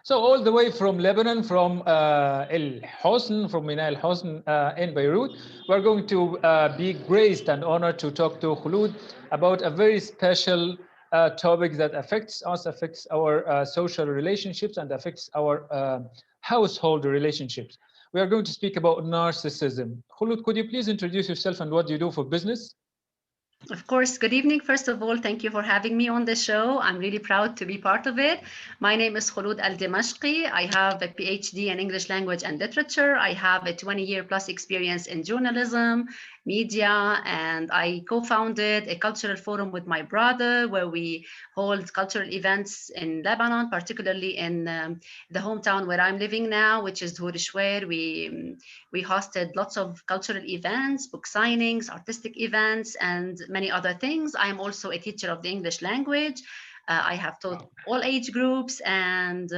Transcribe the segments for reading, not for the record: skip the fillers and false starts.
So all the way from Lebanon, from El Hosn, from Mina El Hosn in Beirut, we're going to be graced and honored to talk to Khouloud about a very special topic that affects us, affects our social relationships, and affects our household relationships. We are going to speak about narcissism. Khouloud, could you please introduce yourself and what do you do for business? Of course. Good evening. First of all, thank you for having me on the show. I'm really proud to be part of it. My name is Khouloud Al-Dimashqi. I have a PhD in English language and literature. I have a 20-year plus experience in journalism, media, and I co-founded a cultural forum with my brother where we hold cultural events in Lebanon, particularly in the hometown where I'm living now, which is Dhur Shwer. We hosted lots of cultural events, book signings, artistic events, and many other things. I am also a teacher of the English language. I have taught all age groups, and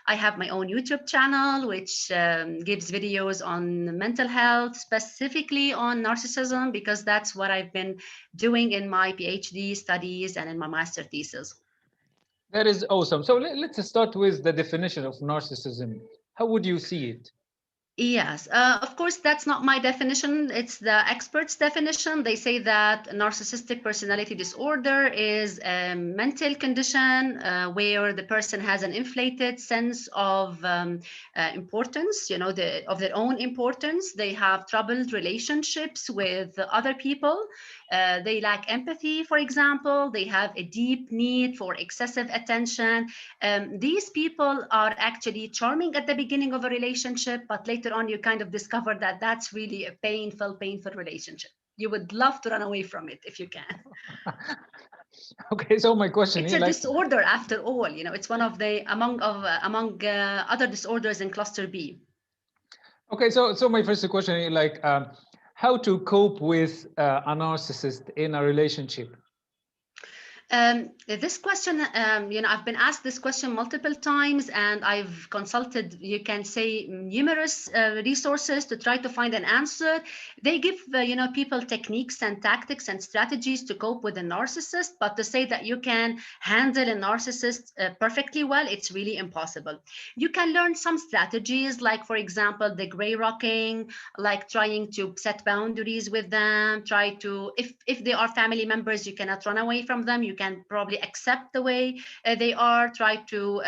I have my own YouTube channel, which gives videos on mental health, specifically on narcissism, because that's what I've been doing in my PhD studies and in my master thesis. That is awesome. So let's start with the definition of narcissism. How would you see it? Yes, of course, that's not my definition. It's the experts' definition. They say that narcissistic personality disorder is a mental condition where the person has an inflated sense of importance, of their own importance. They have troubled relationships with other people. They lack empathy, for example. They have a deep need for excessive attention. These people are actually charming at the beginning of a relationship, but later on you kind of discover that that's really a painful relationship. You would love to run away from it if you can. Okay, so my question It's here, a like, disorder after all. It's one of the among other disorders in cluster B. okay, so my first question is like, how to cope with a narcissist in a relationship? This question, I've been asked this question multiple times, and I've consulted, you can say, numerous resources to try to find an answer. They give, people techniques and tactics and strategies to cope with a narcissist, but to say that you can handle a narcissist perfectly well, it's really impossible. You can learn some strategies, like, for example, the gray rocking, like trying to set boundaries with them, try to, if they are family members, you cannot run away from them. You can probably accept the way they are, try to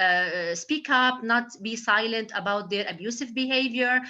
speak up, not be silent about their abusive behavior,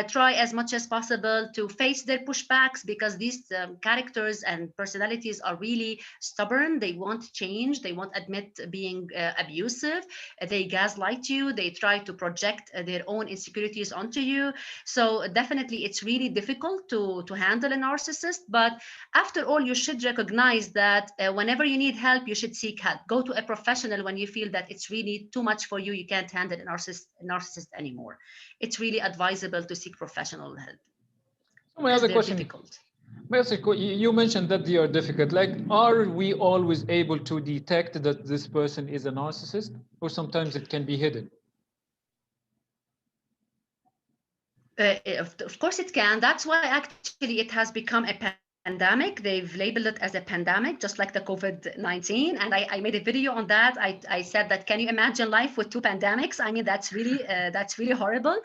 try as much as possible to face their pushbacks, because these characters and personalities are really stubborn. They won't change, they won't admit being abusive, they gaslight you, they try to project their own insecurities onto you. So definitely it's really difficult to handle a narcissist, but after all, you should recognize that whenever you need help, you should seek help. Go to a professional when you feel that it's really too much for you. You can't handle a narcissist anymore. It's really advisable to seek professional help So my because other they're question, difficult. you mentioned that they are difficult. Like, are we always able to detect that this person is a narcissist, or sometimes it can be hidden? Of course it can. That's why actually it has become a pandemic. They've labeled it as a pandemic, just like the COVID-19. And I made a video on that. I said that, can you imagine life with two pandemics? I mean, that's really horrible.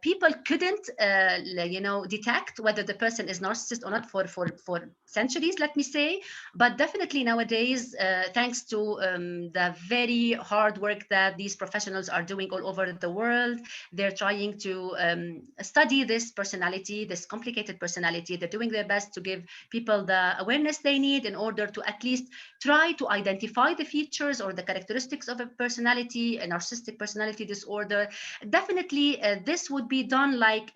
People couldn't, detect whether the person is narcissist or not for centuries, let me say. But definitely nowadays, thanks to the very hard work that these professionals are doing all over the world, they're trying to study this personality, this complicated personality. They're doing their best to give people the awareness they need in order to at least try to identify the features or the characteristics of a personality, a narcissistic personality disorder. Definitely, this would be done like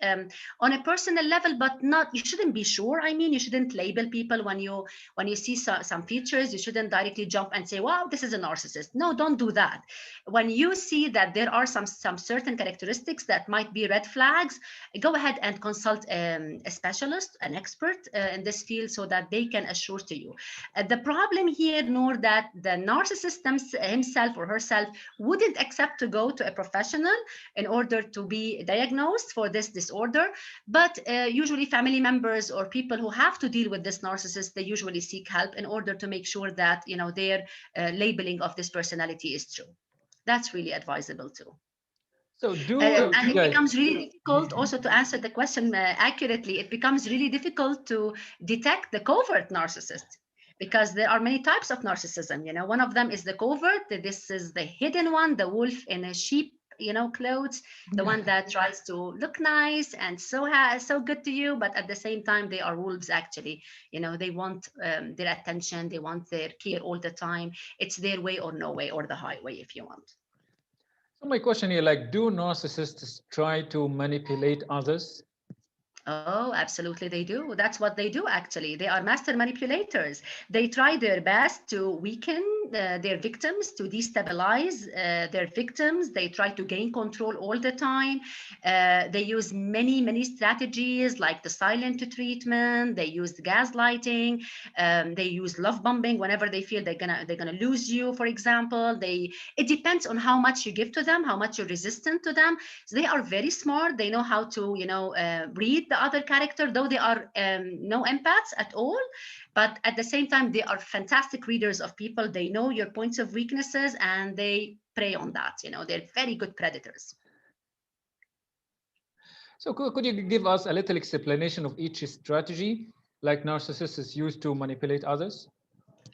on a personal level, but not. You shouldn't be sure. I mean, you shouldn't label people when you see some features. You shouldn't directly jump and say, "Wow, this is a narcissist." No, don't do that. When you see that there are some certain characteristics that might be red flags, go ahead and consult a specialist, an expert in this field, so that they can assure to you. The problem here, Nour, that the narcissist himself or herself wouldn't accept to go to a professional in order to be diagnosed for this disorder. But usually family members or people who have to deal with this narcissist, they usually seek help in order to make sure that their labeling of this personality is true. That's really advisable too. So and it becomes really difficult also to answer the question accurately. It becomes really difficult to detect the covert narcissist, because there are many types of narcissism. You know, one of them is the covert. This is the hidden one, the wolf in a sheep, you know, clothes, the one that tries to look nice and so good to you, but at the same time they are wolves actually. You know, they want their attention, they want their care all the time. It's their way or no way, or the highway if you want. So my question here, like, do narcissists try to manipulate others? Oh, absolutely, they do. That's what they do, actually. They are master manipulators. They try their best to weaken their victims, to destabilize their victims. They try to gain control all the time. They use many strategies, like the silent treatment. They use gaslighting. They use love bombing whenever they feel they're gonna lose you, for example. It depends on how much you give to them, how much you're resistant to them. So they are very smart. They know how to, you know, read the other character, though they are no empaths at all. But at the same time, they are fantastic readers of people. They know your points of weaknesses and they prey on that. You know, they're very good predators. So could you give us a little explanation of each strategy like narcissists use to manipulate others?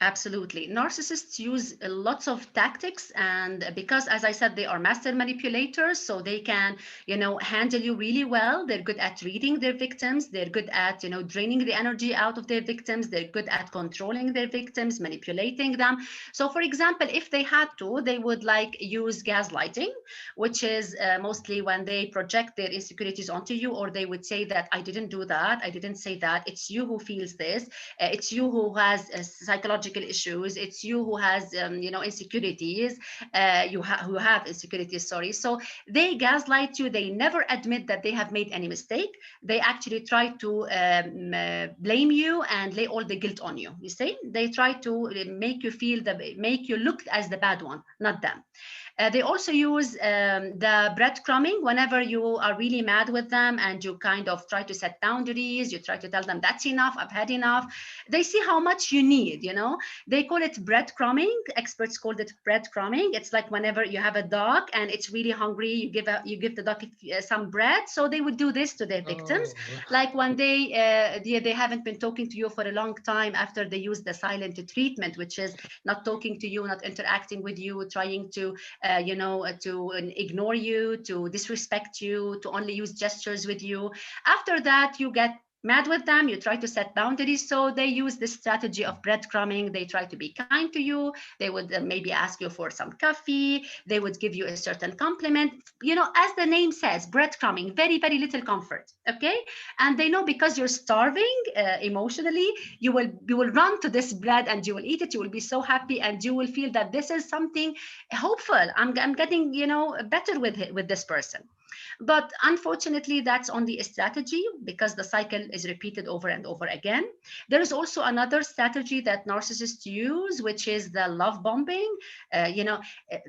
Absolutely. Narcissists use lots of tactics, and because, as I said, they are master manipulators, so they can, you know, handle you really well. They're good at reading their victims. They're good at, you know, draining the energy out of their victims. They're good at controlling their victims, manipulating them. So, for example, if they had to, they would like use gaslighting, which is mostly when they project their insecurities onto you, or they would say that I didn't do that, I didn't say that, it's you who feels this, it's you who has psychological issues, it's you who has you know, insecurities, who have insecurities, sorry. So they gaslight you. They never admit that they have made any mistake. They actually try to blame you and lay all the guilt on you. You see, they try to make you look as the bad one, not them. They also use the breadcrumbing whenever you are really mad with them and you kind of try to set boundaries. You try to tell them that's enough, I've had enough. They see how much you need, you know. They call it breadcrumbing. Experts called it breadcrumbing. It's like whenever you have a dog and it's really hungry, you give the dog some bread. So they would do this to their victims. Like when they haven't been talking to you for a long time, after they use the silent treatment, which is not talking to you, not interacting with you, trying to you know, to ignore you, to disrespect you, to only use gestures with you. After that, you get mad with them, you try to set boundaries. So they use this strategy of breadcrumbing. They try to be kind to you. They would maybe ask you for some coffee. They would give you a certain compliment. You know, as the name says, breadcrumbing, very little comfort. Okay, and they know because you're starving emotionally, you will run to this bread and you will eat it. You will be so happy and you will feel that this is something hopeful. I'm getting, you know, better with this person. But unfortunately, that's only a strategy because the cycle is repeated over and over again. There is also another strategy that narcissists use, which is the love bombing. You know,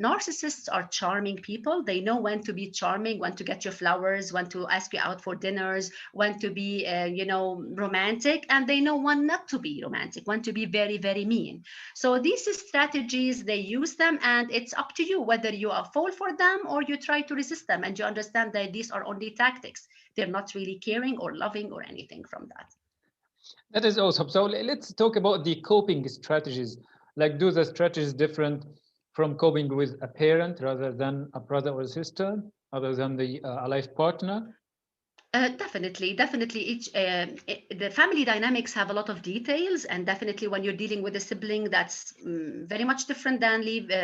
narcissists are charming people. They know when to be charming, when to get you flowers, when to ask you out for dinners, when to be, you know, romantic, and they know when not to be romantic, when to be very mean. So these strategies, they use them, and it's up to you whether you fall for them or you try to resist them, and you understand that these are only tactics. They're not really caring or loving or anything from that. That is awesome. So let's talk about the coping strategies. Like, do the strategies different from coping with a parent rather than a brother or sister, other than the a life partner? Definitely. Each the family dynamics have a lot of details, and definitely when you're dealing with a sibling, that's very much different than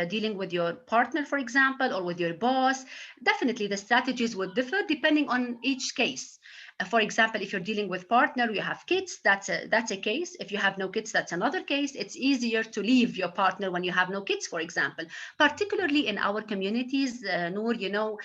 dealing with your partner, for example, or with your boss. Definitely, the strategies would differ depending on each case. For example, if you're dealing with partner, you have kids, that's a case. If you have no kids, that's another case. It's easier to leave your partner when you have no kids, for example. Particularly in our communities, Nour, you know,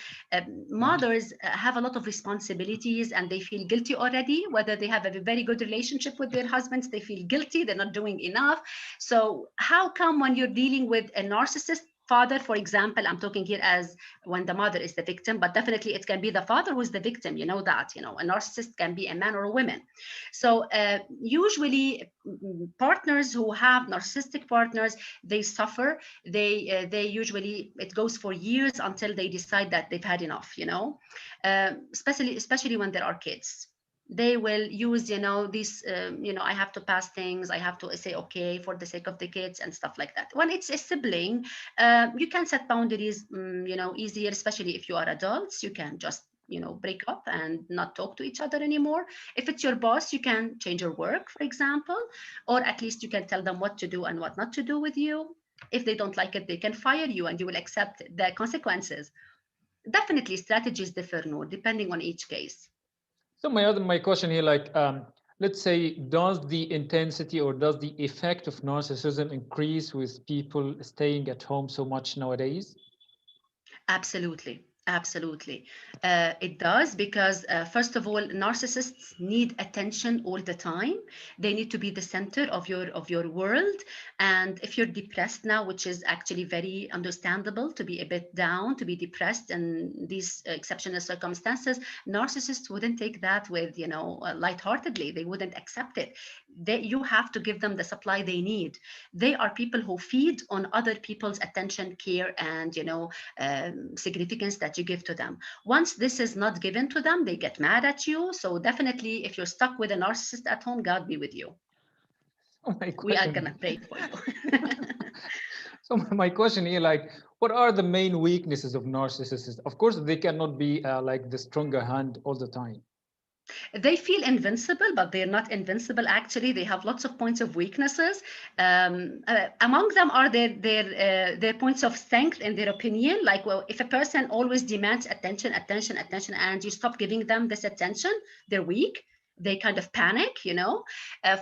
mothers have a lot of responsibilities and they feel guilty already. Whether they have a very good relationship with their husbands, they feel guilty, they're not doing enough. So how come when you're dealing with a narcissist, father, for example, I'm talking here as when the mother is the victim, but definitely it can be the father who is the victim. You know that, you know, a narcissist can be a man or a woman. So usually partners who have narcissistic partners, they suffer. They usually, it goes for years until they decide that they've had enough, you know, especially when there are kids. They will use, you know, these, you know, I have to pass things, I have to say okay for the sake of the kids and stuff like that. When it's a sibling, you can set boundaries, you know, easier, especially if you are adults. You can just, you know, break up and not talk to each other anymore. If it's your boss, you can change your work, for example, or at least you can tell them what to do and what not to do with you. If they don't like it, they can fire you and you will accept the consequences. Definitely strategies differ, Nour, depending on each case. So my question here, like, let's say, does the intensity or does the effect of narcissism increase with people staying at home so much nowadays? Absolutely. Absolutely. It does, because first of all, narcissists need attention all the time. They need to be the center of your world. And if you're depressed now, which is actually very understandable, to be a bit down, to be depressed in these exceptional circumstances, narcissists wouldn't take that with, you know, lightheartedly. They wouldn't accept it. You have to give them the supply they need. They are people who feed on other people's attention, care, and, you know, significance that you give to them. Once this is not given to them, they get mad at you. So definitely, if you're stuck with a narcissist at home, God be with you. Oh, We are gonna pray for you. So my question here, like, what are the main weaknesses of narcissists? Of course, they cannot be like the stronger hand all the time. They feel invincible, but they're not invincible. Actually, they have lots of points of weaknesses. Among them are their points of strength in their opinion. Like, well, if a person always demands attention, and you stop giving them this attention, they're weak. They kind of panic, you know.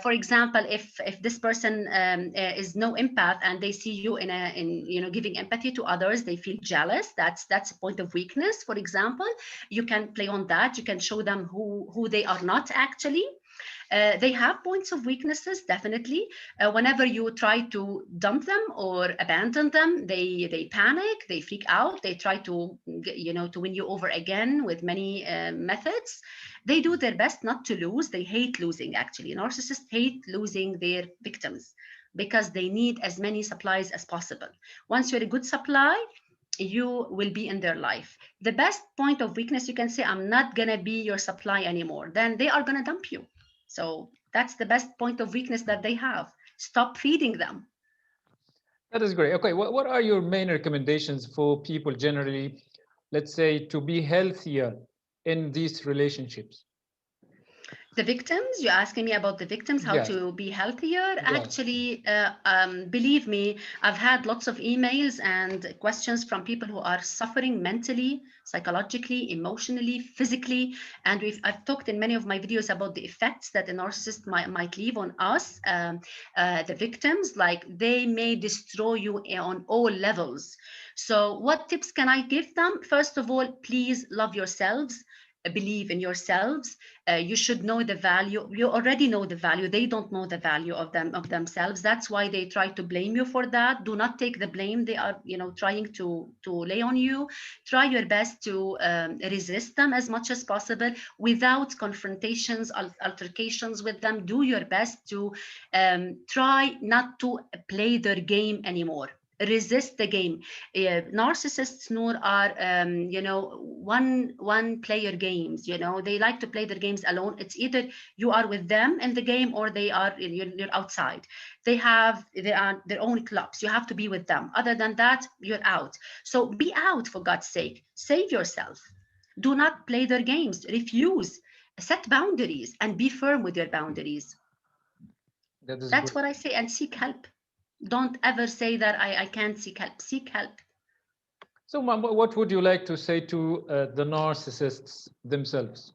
For example, if this person is no empath and they see you in you know, giving empathy to others, they feel jealous. That's a point of weakness. For example, you can play on that. You can show them who they are not actually. They have points of weaknesses, definitely. Whenever you try to dump them or abandon them, they panic, they freak out, they try to, you know, to win you over again with many methods. They do their best not to lose. They hate losing, actually. Narcissists hate losing their victims because they need as many supplies as possible. Once you're a good supply, you will be in their life. The best point of weakness, you can say, I'm not going to be your supply anymore. Then they are going to dump you. So that's the best point of weakness that they have. Stop feeding them. That is great. Okay, what are your main recommendations for people generally, let's say, to be healthier in these relationships? The victims, you're asking me about the victims, how Yes. to be healthier. Yes. Actually, believe me, I've had lots of emails and questions from people who are suffering mentally, psychologically, emotionally, physically. And I've talked in many of my videos about the effects that a narcissist might leave on us, the victims. Like, they may destroy you on all levels. So what tips can I give them? First of all, please love yourselves. Believe in yourselves. You should know the value. You already know the value. They don't know the value of themselves. That's why they try to blame you for that. Do not take the blame they are, you know, trying to lay on you. Try your best to resist them as much as possible without confrontations, altercations with them. Do your best to try not to play their game anymore. Resist the game. Narcissists, Nour, are you know, one player games. You know, they like to play their games alone. It's either you are with them in the game or you're outside. They are their own clubs. You have to be with them. Other than that, you're out. So be out, for God's sake. Save yourself. Do not play their games. Refuse. Set boundaries and be firm with your boundaries. That's what I say. And seek help. Don't ever say that I can't seek help. Seek help. So what would you like to say to the narcissists themselves?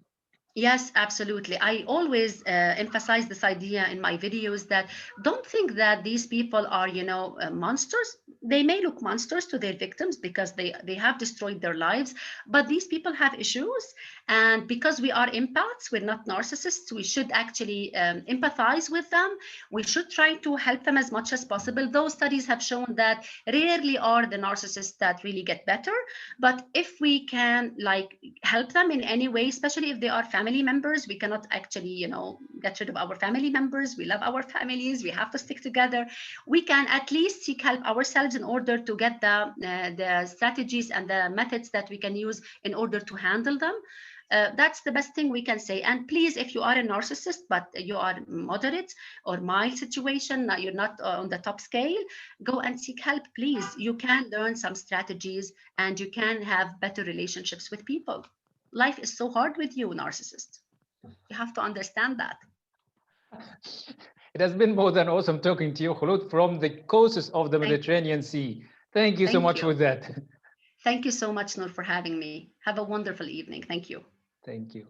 Yes, absolutely. I always emphasize this idea in my videos that don't think that these people are, you know, monsters. They may look monsters to their victims because they have destroyed their lives, but these people have issues And because we are empaths, we're not narcissists, we should actually empathize with them. We should try to help them as much as possible. Those studies have shown that rarely are the narcissists that really get better. But if we can like help them in any way, especially if they are family members, we cannot actually, you know, get rid of our family members. We love our families. We have to stick together. We can at least seek help ourselves in order to get the strategies and the methods that we can use in order to handle them. That's the best thing we can say. And please, if you are a narcissist, but you are moderate or mild situation, you're not on the top scale, go and seek help, please. You can learn some strategies and you can have better relationships with people. Life is so hard with you, narcissist. You have to understand that. It has been more than awesome talking to you, Khouloud, from the coasts of the Mediterranean Sea. Thank you so much for that. Thank you so much, Nour, for having me. Have a wonderful evening. Thank you. Thank you.